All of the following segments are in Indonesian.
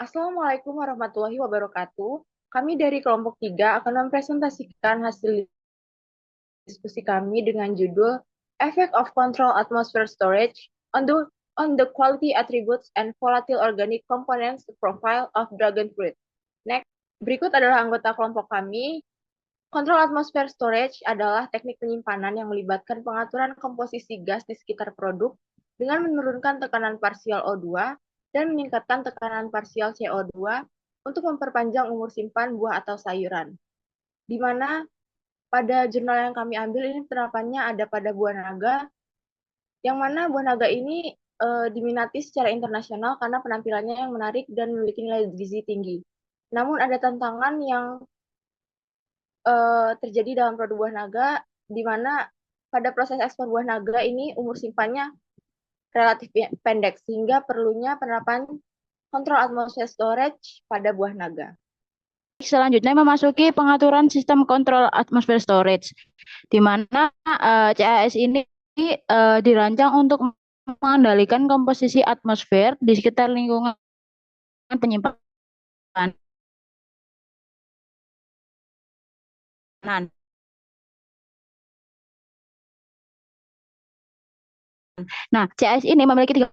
Assalamualaikum warahmatullahi wabarakatuh. Kami dari kelompok 3 akan mempresentasikan hasil diskusi kami dengan judul Effect of Control Atmosphere Storage on the Quality Attributes and Volatile Organic Components Profile of Dragon Fruit. Next, berikut adalah anggota kelompok kami. Kontrol atmosfer storage adalah teknik penyimpanan yang melibatkan pengaturan komposisi gas di sekitar produk dengan menurunkan tekanan parsial O2 dan meningkatkan tekanan parsial CO2 untuk memperpanjang umur simpan buah atau sayuran. Di mana pada jurnal yang kami ambil ini penerapannya ada pada buah naga, yang mana buah naga ini diminati secara internasional karena penampilannya yang menarik dan memiliki nilai gizi tinggi. Namun ada tantangan yang terjadi dalam produk buah naga, di mana pada proses ekspor buah naga ini umur simpannya relatif pendek, sehingga perlunya penerapan kontrol atmosfer storage pada buah naga. Selanjutnya memasuki pengaturan sistem kontrol atmosfer storage, di mana CAS ini dirancang untuk mengendalikan komposisi atmosfer di sekitar lingkungan penyimpanan. Nah, CAS ini memiliki tiga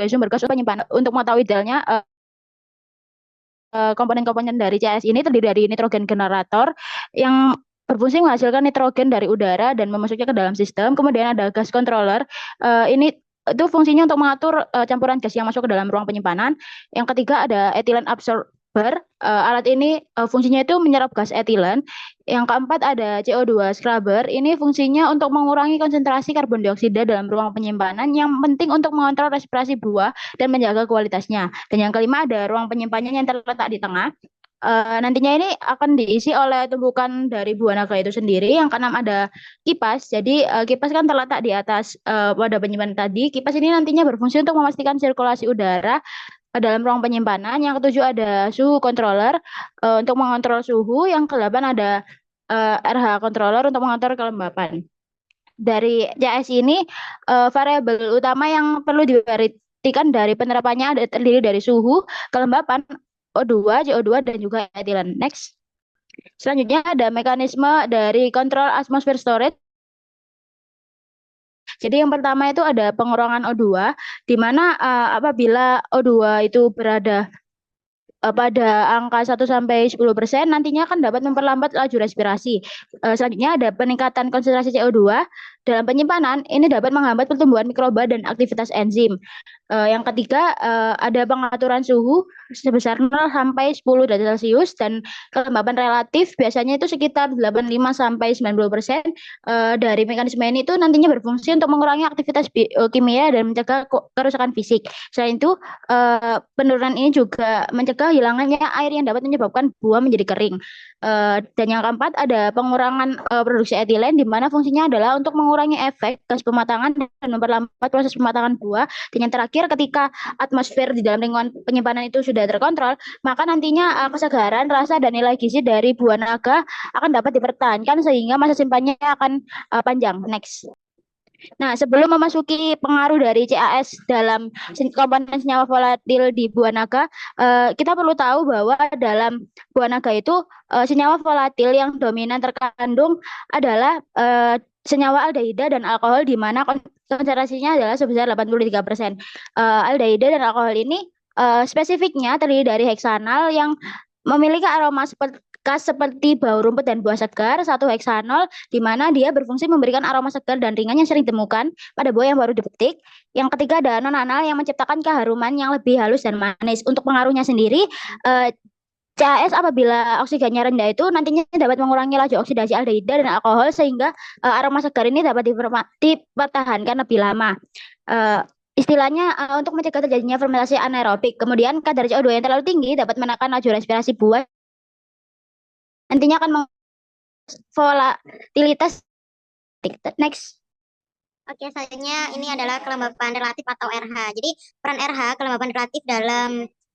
sumber gas penyimpanan. Untuk mengetahui detailnya, komponen-komponen dari CAS ini terdiri dari nitrogen generator yang berfungsi menghasilkan nitrogen dari udara dan memasuknya ke dalam sistem. Kemudian ada gas controller. Ini itu fungsinya untuk mengatur campuran gas yang masuk ke dalam ruang penyimpanan. Yang ketiga ada ethylene absorber. Alat ini fungsinya itu menyerap gas etilen. Yang keempat ada CO2 scrubber. Ini fungsinya untuk mengurangi konsentrasi karbon dioksida dalam ruang penyimpanan yang penting untuk mengontrol respirasi buah dan menjaga kualitasnya. Dan yang kelima ada ruang penyimpanannya yang terletak di tengah. Nantinya ini akan diisi oleh tumpukan dari buah naga itu sendiri. Yang keenam ada kipas. Jadi kipas kan terletak di atas wadah penyimpanan tadi. Kipas ini nantinya berfungsi untuk memastikan sirkulasi udara dalam ruang penyimpanan. Yang ketujuh ada suhu controller untuk mengontrol suhu. Yang kedelapan ada RH controller untuk mengontrol kelembapan. Dari JS ini variabel utama yang perlu diperhatikan dari penerapannya ada terdiri dari suhu, kelembapan, O2, CO2 dan juga etilen. Next. Selanjutnya ada mekanisme dari kontrol atmosfer storage. Jadi yang pertama itu ada pengurangan O2 di mana apabila O2 itu berada pada angka 1 sampai 10%, nantinya akan dapat memperlambat laju respirasi. Selanjutnya ada peningkatan konsentrasi CO2 dalam penyimpanan. Ini dapat menghambat pertumbuhan mikroba dan aktivitas enzim. Yang ketiga ada pengaturan suhu sebesar 0 sampai 10 derajat Celcius dan kelembapan relatif biasanya itu sekitar 85 sampai 90%. Dari mekanisme ini itu nantinya berfungsi untuk mengurangi aktivitas kimia dan mencegah kerusakan fisik. Selain itu penurunan ini juga mencegah hilangnya air yang dapat menyebabkan buah menjadi kering. Dan yang keempat ada pengurangan produksi etilen di mana fungsinya adalah untuk mengurangi efek gas pematangan dan memperlambat proses pematangan buah. Dan yang terakhir ketika atmosfer di dalam lingkungan penyimpanan itu sudah terkontrol, maka nantinya kesegaran, rasa dan nilai gizi dari buah naga akan dapat dipertahankan sehingga masa simpannya akan panjang. Next. Nah, sebelum memasuki pengaruh dari CAS dalam komponen senyawa volatil di buah naga, kita perlu tahu bahwa dalam buah naga itu senyawa volatil yang dominan terkandung adalah senyawa aldehida dan alkohol di mana konsentrasinya adalah sebesar 83%. Aldehida dan alkohol ini spesifiknya terdiri dari heksanal yang memiliki aroma khas seperti bau rumput dan buah segar, satu heksanol di mana dia berfungsi memberikan aroma segar dan ringan yang sering ditemukan pada buah yang baru dipetik. Yang ketiga ada nonanal yang menciptakan keharuman yang lebih halus dan manis. Untuk pengaruhnya sendiri, CAS apabila oksigennya rendah itu nantinya dapat mengurangi laju oksidasi aldehida dan alkohol sehingga aroma segar ini dapat dipertahankan lebih lama. Uh, Istilahnya untuk mencegah terjadinya fermentasi anaerobik. Kemudian kadar CO2 yang terlalu tinggi dapat menekan laju respirasi buah. Nantinya akan volatilitas. Next. Oke, selanjutnya ini adalah kelembapan relatif atau RH. Jadi, peran RH, kelembapan relatif dalam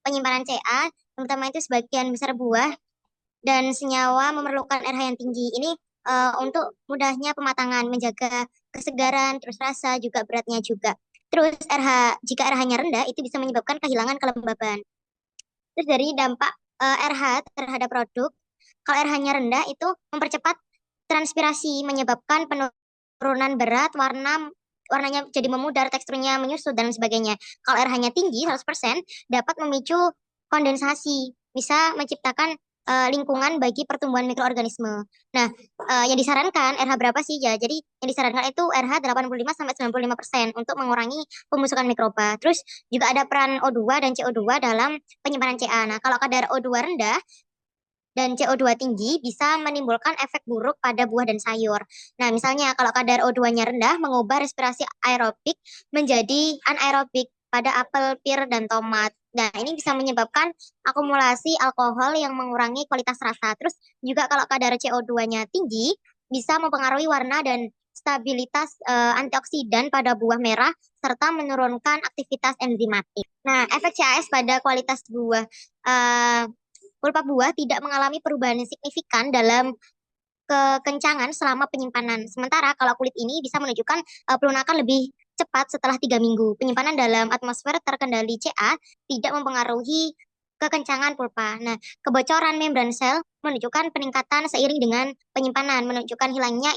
penyimpanan CA, yang pertama itu sebagian besar buah dan senyawa memerlukan RH yang tinggi. Ini untuk mudahnya pematangan, menjaga kesegaran, terus rasa, juga beratnya juga. Terus jika RH-nya rendah itu bisa menyebabkan kehilangan kelembaban. Terus dari dampak RH terhadap produk, kalau RH-nya rendah itu mempercepat transpirasi, menyebabkan penurunan berat, warnanya jadi memudar, teksturnya menyusut dan sebagainya. Kalau RH-nya tinggi 100% dapat memicu kondensasi, bisa menciptakan lingkungan bagi pertumbuhan mikroorganisme. Nah, yang disarankan RH berapa sih ya? Jadi yang disarankan itu RH 85-95% untuk mengurangi pembusukan mikroba. Terus juga ada peran O2 dan CO2 dalam penyimpanan CA. Nah, kalau kadar O2 rendah dan CO2 tinggi bisa menimbulkan efek buruk pada buah dan sayur. Nah, misalnya kalau kadar O2-nya rendah mengubah respirasi aerobik menjadi anaerobik pada apel, pir, dan tomat. Nah, ini bisa menyebabkan akumulasi alkohol yang mengurangi kualitas rasa. Terus juga kalau kadar CO2-nya tinggi bisa mempengaruhi warna dan stabilitas antioksidan pada buah merah serta menurunkan aktivitas enzimatik. Nah, efek CAS pada kualitas buah. Pulpa buah tidak mengalami perubahan yang signifikan dalam kekencangan selama penyimpanan. Sementara kalau kulit ini bisa menunjukkan pelunakan lebih cepat setelah 3 minggu. Penyimpanan dalam atmosfer terkendali CA tidak mempengaruhi kekencangan pulpa. Nah, kebocoran membran sel menunjukkan peningkatan seiring dengan penyimpanan, menunjukkan hilangnya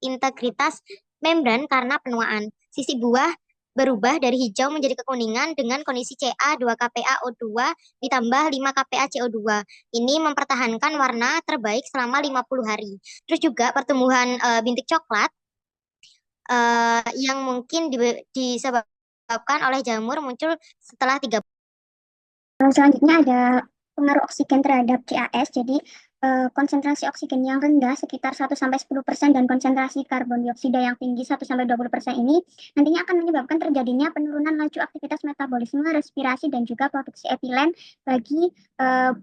integritas membran karena penuaan. Sisi buah berubah dari hijau menjadi kekuningan dengan kondisi Ca 2 kPa O2 ditambah 5 kPa CO2. Ini mempertahankan warna terbaik selama 50 hari. Terus juga pertumbuhan bintik coklat yang mungkin disebabkan oleh jamur muncul setelah 3 Selanjutnya ada pengaruh oksigen terhadap CAS. Jadi konsentrasi oksigen yang rendah sekitar 1-10% dan konsentrasi karbon dioksida yang tinggi 1-20% ini nantinya akan menyebabkan terjadinya penurunan laju aktivitas metabolisme, respirasi, dan juga produksi etilen bagi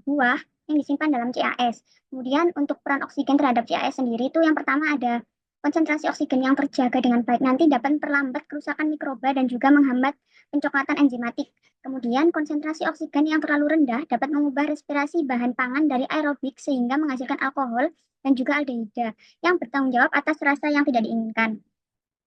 buah yang disimpan dalam CAS. Kemudian untuk peran oksigen terhadap CAS sendiri itu yang pertama ada konsentrasi oksigen yang terjaga dengan baik nanti dapat memperlambat kerusakan mikroba dan juga menghambat pencoklatan enzimatik. Kemudian konsentrasi oksigen yang terlalu rendah dapat mengubah respirasi bahan pangan dari aerobik sehingga menghasilkan alkohol dan juga aldehida yang bertanggung jawab atas rasa yang tidak diinginkan.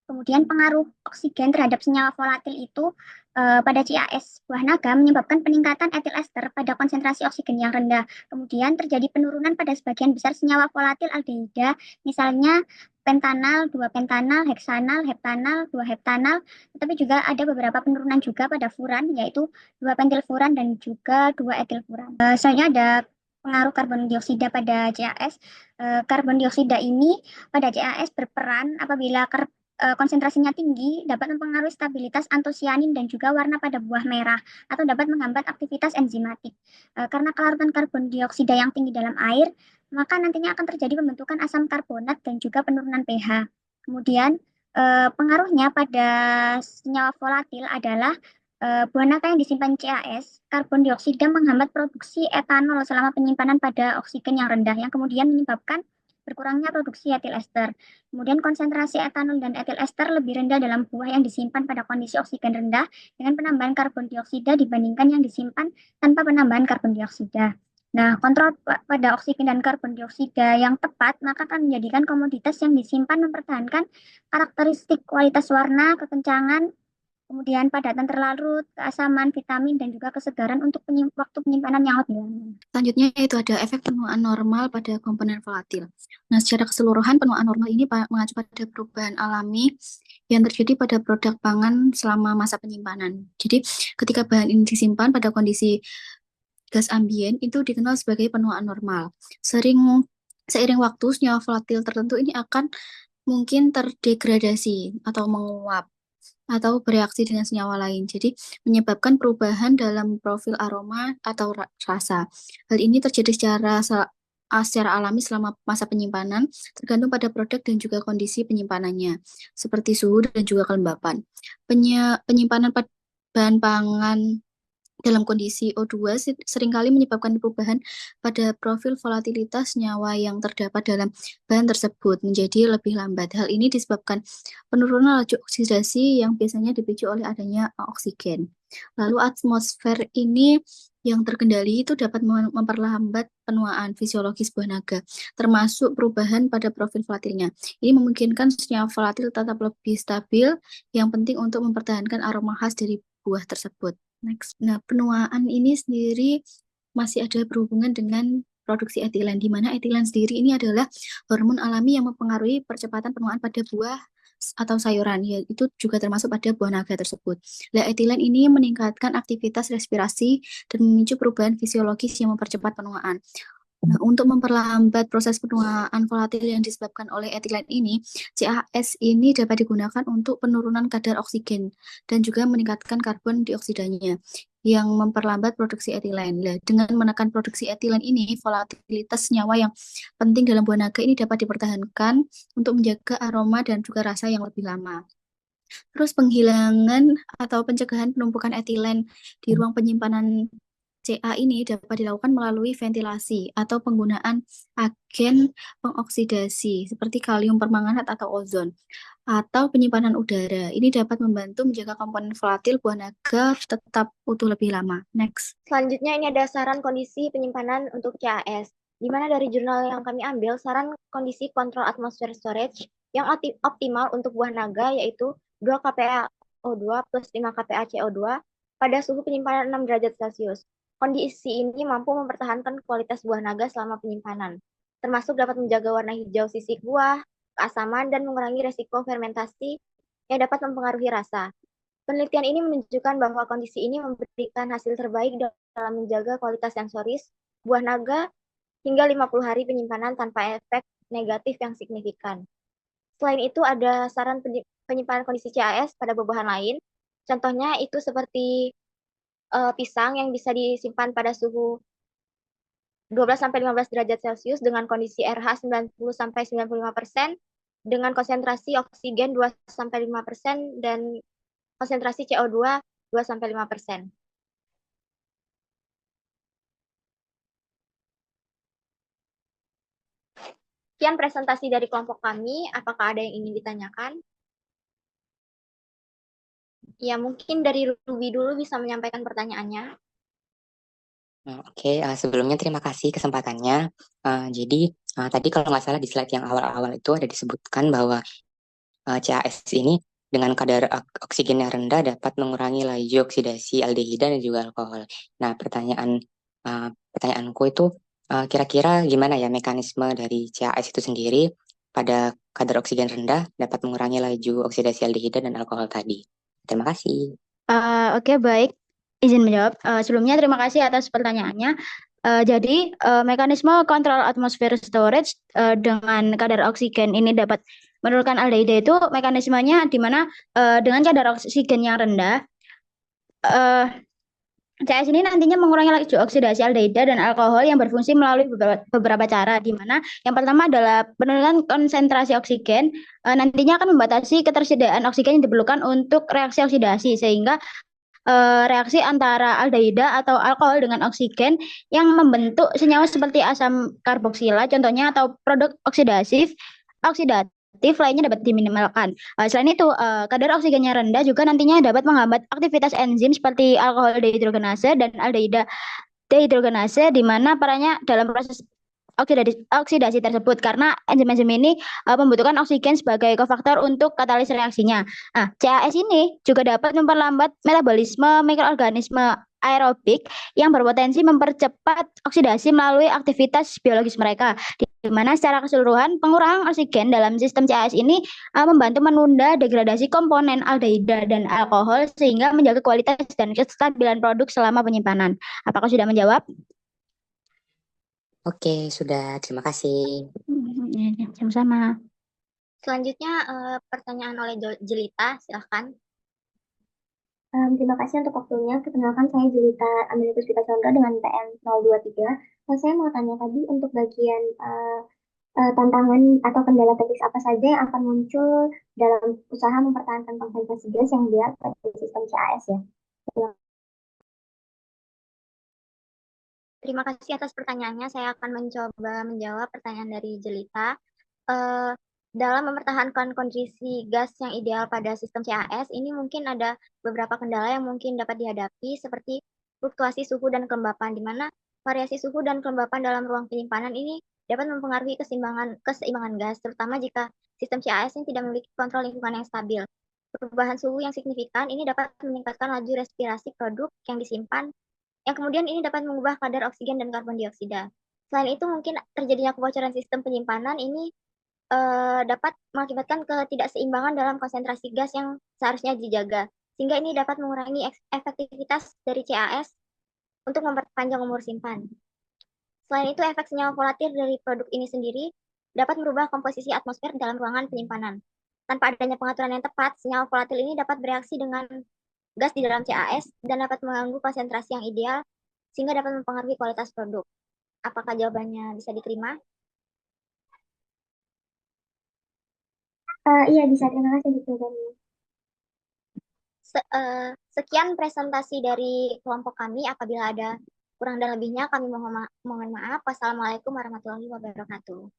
Kemudian pengaruh oksigen terhadap senyawa volatil itu pada CAS buah naga menyebabkan peningkatan etil ester pada konsentrasi oksigen yang rendah. Kemudian terjadi penurunan pada sebagian besar senyawa volatil aldehida, misalnya pentanal, 2-pentanal, heksanal, heptanal, 2-heptanal, tetapi juga ada beberapa penurunan juga pada furan, yaitu 2-pentilfuran dan juga 2-etilfuran. Selanjutnya ada pengaruh karbon dioksida pada CAS. Karbon dioksida ini pada CAS berperan apabila konsentrasinya tinggi dapat mempengaruhi stabilitas antosianin dan juga warna pada buah merah atau dapat menghambat aktivitas enzimatik. Karena kelarutan karbon dioksida yang tinggi dalam air, maka nantinya akan terjadi pembentukan asam karbonat dan juga penurunan pH. Kemudian pengaruhnya pada senyawa volatil adalah buah naga yang disimpan CAS, karbon dioksida menghambat produksi etanol selama penyimpanan pada oksigen yang rendah yang kemudian menyebabkan berkurangnya produksi etil ester. Kemudian konsentrasi etanol dan etil ester lebih rendah dalam buah yang disimpan pada kondisi oksigen rendah dengan penambahan karbon dioksida dibandingkan yang disimpan tanpa penambahan karbon dioksida. Nah, kontrol pada oksigen dan karbon dioksida yang tepat maka akan menjadikan komoditas yang disimpan mempertahankan karakteristik kualitas warna, kekencangan, kemudian padatan terlarut, keasaman, vitamin, dan juga kesegaran untuk waktu penyimpanan yang lebih lama. Selanjutnya itu ada efek penuaan normal pada komponen volatil. Nah, secara keseluruhan penuaan normal ini mengacu pada perubahan alami yang terjadi pada produk pangan selama masa penyimpanan. Jadi, ketika bahan ini disimpan pada kondisi gas ambien itu dikenal sebagai penuaan normal. Seiring waktu, senyawa volatil tertentu ini akan mungkin terdegradasi atau menguap atau bereaksi dengan senyawa lain. Jadi, menyebabkan perubahan dalam profil aroma atau rasa. Hal ini terjadi secara alami selama masa penyimpanan, tergantung pada produk dan juga kondisi penyimpanannya, seperti suhu dan juga kelembapan. Penyimpanan bahan pangan dalam kondisi O2 seringkali menyebabkan perubahan pada profil volatilitas senyawa yang terdapat dalam bahan tersebut menjadi lebih lambat. Hal ini disebabkan penurunan laju oksidasi yang biasanya dipicu oleh adanya oksigen. Lalu atmosfer ini yang terkendali itu dapat memperlambat penuaan fisiologis buah naga, termasuk perubahan pada profil volatilnya. Ini memungkinkan senyawa volatil tetap lebih stabil, yang penting untuk mempertahankan aroma khas dari buah tersebut. Next. Nah, penuaan ini sendiri masih ada berhubungan dengan produksi etilen, di mana etilen sendiri ini adalah hormon alami yang mempengaruhi percepatan penuaan pada buah atau sayuran, yaitu juga termasuk pada buah naga tersebut. Nah, etilen ini meningkatkan aktivitas respirasi dan memicu perubahan fisiologis yang mempercepat penuaan. Nah, untuk memperlambat proses penuaan volatil yang disebabkan oleh etilen ini, CAS ini dapat digunakan untuk penurunan kadar oksigen dan juga meningkatkan karbon dioksidanya yang memperlambat produksi etilen. Nah, dengan menekan produksi etilen ini, volatilitas senyawa yang penting dalam buah naga ini dapat dipertahankan untuk menjaga aroma dan juga rasa yang lebih lama. Terus penghilangan atau pencegahan penumpukan etilen di ruang penyimpanan CA ini dapat dilakukan melalui ventilasi atau penggunaan agen pengoksidasi seperti kalium permanganat atau ozon atau penyimpanan udara. Ini dapat membantu menjaga komponen volatil buah naga tetap utuh lebih lama. Next. Selanjutnya ini ada saran kondisi penyimpanan untuk CAS, di mana dari jurnal yang kami ambil, saran kondisi kontrol atmosfer storage yang optimal untuk buah naga yaitu 2 kPa O2 plus 5 kPa CO2 pada suhu penyimpanan 6 derajat Celcius. Kondisi ini mampu mempertahankan kualitas buah naga selama penyimpanan, termasuk dapat menjaga warna hijau sisik buah, keasaman, dan mengurangi resiko fermentasi yang dapat mempengaruhi rasa. Penelitian ini menunjukkan bahwa kondisi ini memberikan hasil terbaik dalam menjaga kualitas sensoris buah naga hingga 50 hari penyimpanan tanpa efek negatif yang signifikan. Selain itu, ada saran penyimpanan kondisi CAS pada buah-buahan lain. Contohnya itu seperti pisang yang bisa disimpan pada suhu 12-15 derajat Celcius dengan kondisi RH 90-95% dengan konsentrasi oksigen 2-5% dan konsentrasi CO2 2-5%. Sekian presentasi dari kelompok kami. Apakah ada yang ingin ditanyakan? Ya, mungkin dari Ruby dulu bisa menyampaikan pertanyaannya. Oke, sebelumnya terima kasih kesempatannya. Jadi tadi kalau nggak salah di slide yang awal-awal itu ada disebutkan bahwa CAS ini dengan kadar oksigen yang rendah dapat mengurangi laju oksidasi aldehida dan juga alkohol. Nah, pertanyaanku itu kira-kira gimana ya mekanisme dari CAS itu sendiri pada kadar oksigen rendah dapat mengurangi laju oksidasi aldehida dan alkohol tadi. Terima kasih. Oke, baik. Izin menjawab. Sebelumnya terima kasih atas pertanyaannya. Jadi mekanisme kontrol atmosfer storage dengan kadar oksigen ini dapat menurunkan aldehyde itu mekanismenya di mana dengan kadar oksigen yang rendah, CAS ini nantinya mengurangi laju oksidasi aldehyda dan alkohol yang berfungsi melalui beberapa cara, di mana yang pertama adalah penurunan konsentrasi oksigen nantinya akan membatasi ketersediaan oksigen yang diperlukan untuk reaksi oksidasi, sehingga reaksi antara aldehyda atau alkohol dengan oksigen yang membentuk senyawa seperti asam karboksila contohnya atau produk oksidatif lainnya dapat diminimalkan. Selain itu, kadar oksigennya rendah juga nantinya dapat menghambat aktivitas enzim seperti alkohol dehidrogenase dan aldehyda dehidrogenase, di mana perannya dalam proses oksidasi tersebut karena enzim-enzim ini membutuhkan oksigen sebagai kofaktor untuk katalis reaksinya. Nah, CAS ini juga dapat memperlambat metabolisme mikroorganisme aerobik yang berpotensi mempercepat oksidasi melalui aktivitas biologis mereka, di mana secara keseluruhan pengurangan oksigen dalam sistem CAS ini membantu menunda degradasi komponen aldehyda dan alkohol sehingga menjaga kualitas dan kestabilan produk selama penyimpanan. Apakah sudah menjawab? Oke, sudah. Terima kasih. Sama-sama. Selanjutnya pertanyaan oleh Jelita, silahkan. Terima kasih untuk waktunya. Perkenalkan saya Jelita Amelitus Vita Sondra dengan PM 023. Saya mau tanya tadi untuk bagian tantangan atau kendala teknis apa saja yang akan muncul dalam usaha mempertahankan konsentrasi gas yang biar pada sistem CAS ya. Terima kasih atas pertanyaannya. Saya akan mencoba menjawab pertanyaan dari Jelita. Eh, dalam mempertahankan kondisi gas yang ideal pada sistem CAS, ini mungkin ada beberapa kendala yang mungkin dapat dihadapi, seperti fluktuasi suhu dan kelembapan, di mana variasi suhu dan kelembapan dalam ruang penyimpanan ini dapat mempengaruhi keseimbangan gas, terutama jika sistem CAS ini tidak memiliki kontrol lingkungan yang stabil. Perubahan suhu yang signifikan ini dapat meningkatkan laju respirasi produk yang disimpan, yang kemudian ini dapat mengubah kadar oksigen dan karbon dioksida. Selain itu, mungkin terjadinya kebocoran sistem penyimpanan ini dapat mengakibatkan ketidakseimbangan dalam konsentrasi gas yang seharusnya dijaga, sehingga ini dapat mengurangi efektivitas dari CAS untuk memperpanjang umur simpan. Selain itu, efek senyawa volatil dari produk ini sendiri dapat merubah komposisi atmosfer dalam ruangan penyimpanan. Tanpa adanya pengaturan yang tepat, senyawa volatil ini dapat bereaksi dengan gas di dalam CAS dan dapat mengganggu konsentrasi yang ideal, sehingga dapat mempengaruhi kualitas produk. Apakah jawabannya bisa diterima? Iya bisa, terima kasih Bu Dani. Sekian presentasi dari kelompok kami. Apabila ada kurang dan lebihnya, kami mohon maaf. Wassalamualaikum warahmatullahi wabarakatuh.